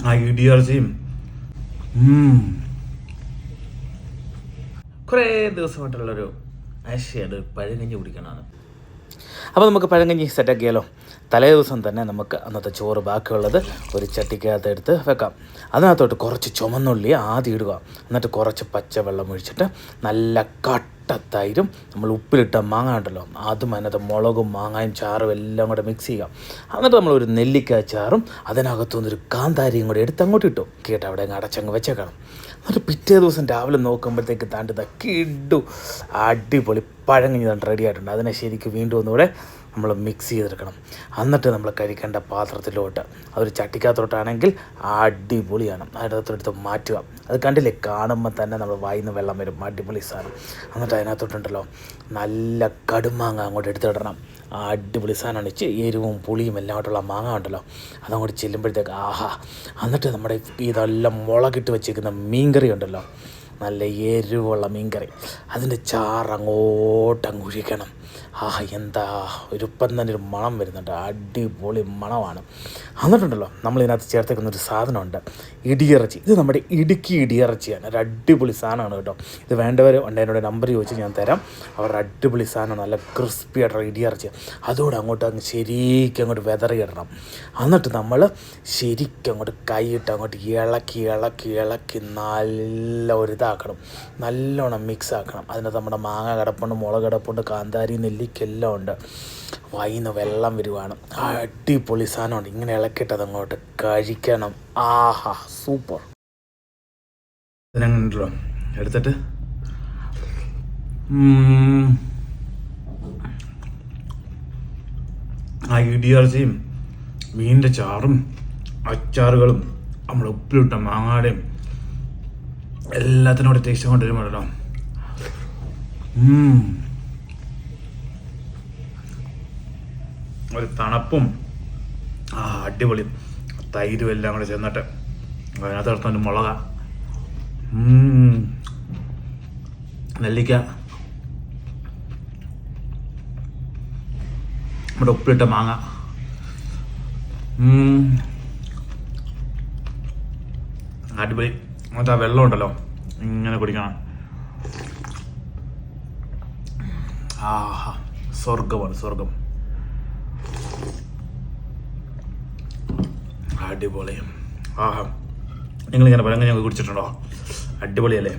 ആ ഇടിയർച്ചയും കുറേ ദിവസമായിട്ടുള്ളൊരു ആശയാണ് പഴങ്കഞ്ഞി കുടിക്കണമെന്ന്. അപ്പോൾ നമുക്ക് പഴങ്കഞ്ഞി സെറ്റാക്കിയാലോ? തലേ ദിവസം തന്നെ നമുക്ക് അന്നത്തെ ചോറ് ബാക്കിയുള്ളത് ഒരു ചട്ടിക്കകത്ത് എടുത്ത് വെക്കാം. അതിനകത്തോട്ട് കുറച്ച് ചുമന്നുള്ളി ആദ്യം ഇടുക. എന്നിട്ട് കുറച്ച് പച്ചവെള്ളം ഒഴിച്ചിട്ട് നല്ല കട്ടത്തൈരും നമ്മൾ ഉപ്പിലിട്ട മാങ്ങ ഉണ്ടല്ലോ അതും അതിനകത്ത് മുളകും മാങ്ങയും ചാറും എല്ലാം കൂടെ മിക്സ് ചെയ്യുക. എന്നിട്ട് നമ്മളൊരു നെല്ലിക്ക ചാറും അതിനകത്തുനിന്നൊരു കാന്താരിയും കൂടെ എടുത്ത് അങ്ങോട്ട് ഇട്ടു കേട്ടോ. അവിടെ അടച്ചങ്ങ് വെച്ചേക്കണം. എന്നിട്ട് പിറ്റേ ദിവസം രാവിലെ നോക്കുമ്പോഴത്തേക്ക് താണ്ടിത കിടു അടിപൊളി പഴങ്കഞ്ഞി റെഡി ആയിട്ടുണ്ട്. അതിനെ ശരിക്കും വീണ്ടും ഒന്നുകൂടെ നമ്മൾ മിക്സ് ചെയ്തെടുക്കണം. എന്നിട്ട് നമ്മൾ കഴിക്കേണ്ട പാത്രത്തിലോട്ട് അതൊരു ചട്ടിക്കകത്തോട്ടാണെങ്കിൽ അടിപൊളിയാണ്. അതിനകത്തോട്ട് മാറ്റുക. അത് കണ്ടില്ലേ, കാണുമ്പോൾ തന്നെ നമ്മൾ വായിന്ന് വെള്ളം വരും. അടിപൊളി സാധനം. എന്നിട്ട് അതിനകത്തോട്ടുണ്ടല്ലോ നല്ല കടുമാങ്ങ അങ്ങോട്ട് എടുത്തിടണം. അടിപൊളി സാധനമാണ്. എരിവും പുളിയും എല്ലാം ആയിട്ടുള്ള മാങ്ങ ഉണ്ടല്ലോ അതങ്ങോട്ട് ചെല്ലുമ്പോഴത്തേക്ക് ആഹാ. എന്നിട്ട് നമ്മുടെ ഇതെല്ലാം മുളകിട്ട് വെച്ചിരിക്കുന്ന മീൻകറി ഉണ്ടല്ലോ, നല്ല എരിവുള്ള മീൻകറി, അതിൻ്റെ ചാറങ്ങോട്ടങ്ങ് ഒഴിക്കണം. ആഹ് എന്താ ഒരു ഇപ്പം തന്നെ ഒരു മണം വരുന്നുണ്ട്. അടിപൊളി മണമാണ്. എന്നിട്ടുണ്ടല്ലോ നമ്മളിതിനകത്ത് ചേർത്തേക്കുന്നൊരു സാധനമുണ്ട്, ഇടിയിറച്ചി. ഇത് നമ്മുടെ ഇടുക്കി ഇടിയിറച്ചിയാണ്. ഒരു അടിപൊളി സാധനമാണ് കേട്ടോ. ഇത് വേണ്ടവർ ഉണ്ട്, എന്നോട് നമ്പർ ചോദിച്ച് ഞാൻ തരാം. അവരുടെ അടിപൊളി സാധനമാണ്, നല്ല ക്രിസ്പി ആയിട്ടുള്ള ഇടിയിറച്ചി. അതോടെ അങ്ങോട്ട് ശരിക്കും അങ്ങോട്ട് വെതറിയിടണം. എന്നിട്ട് നമ്മൾ ശരിക്കും അങ്ങോട്ട് കൈയിട്ട് അങ്ങോട്ട് ഇളക്കി ഇളക്കി ഇളക്കി നല്ല ഒരിതാക്കണം, നല്ലോണം മിക്സ് ആക്കണം. അതിനകത്ത് നമ്മുടെ മാങ്ങ കിടപ്പുണ്ട്, മുളക് കിടപ്പുണ്ട്, കാന്താരി നെല്ലിക്കെല്ലാം ഉണ്ട്. വായിന്ന് വെള്ളം വരുവാണ്. അടിപൊളി സാധനമുണ്ട്. ഇങ്ങനെ ഇളക്കിയിട്ട് അതങ്ങോട്ട് കഴിക്കണം. ആഹാ സൂപ്പർ. ഇതിനങ്ങനെയുണ്ടല്ലോ എടുത്തിട്ട് ആ ഇടിയിറച്ചിയും മീനിൻ്റെ ചാറും അച്ചാറുകളും നമ്മൾ ഉപ്പിലിട്ട മാങ്ങാടയും എല്ലാത്തിനോട് ടേസ്റ്റ് കൊണ്ടുവരുമ്പോഴല്ലോ ഒരു തണുപ്പും അടിപൊളി തൈരും എല്ലാം കൂടെ ചെന്നിട്ട് അതിനകത്ത് എടുത്തോണ്ട് മുളക, നെല്ലിക്ക, നമ്മുടെ ഉപ്പിലിട്ട മാങ്ങ, അടിപൊളി. എന്നിട്ട് ആ വെള്ളം ഉണ്ടല്ലോ ഇങ്ങനെ കുടിക്കണം. ആഹാ സ്വർഗമാണ്, സ്വർഗം. അടിപൊളി. ആഹാ, നിങ്ങളിങ്ങനെ പഴങ്കഞ്ഞി ഞങ്ങൾക്ക് കുടിച്ചിട്ടുണ്ടോ? അടിപൊളിയല്ലേ?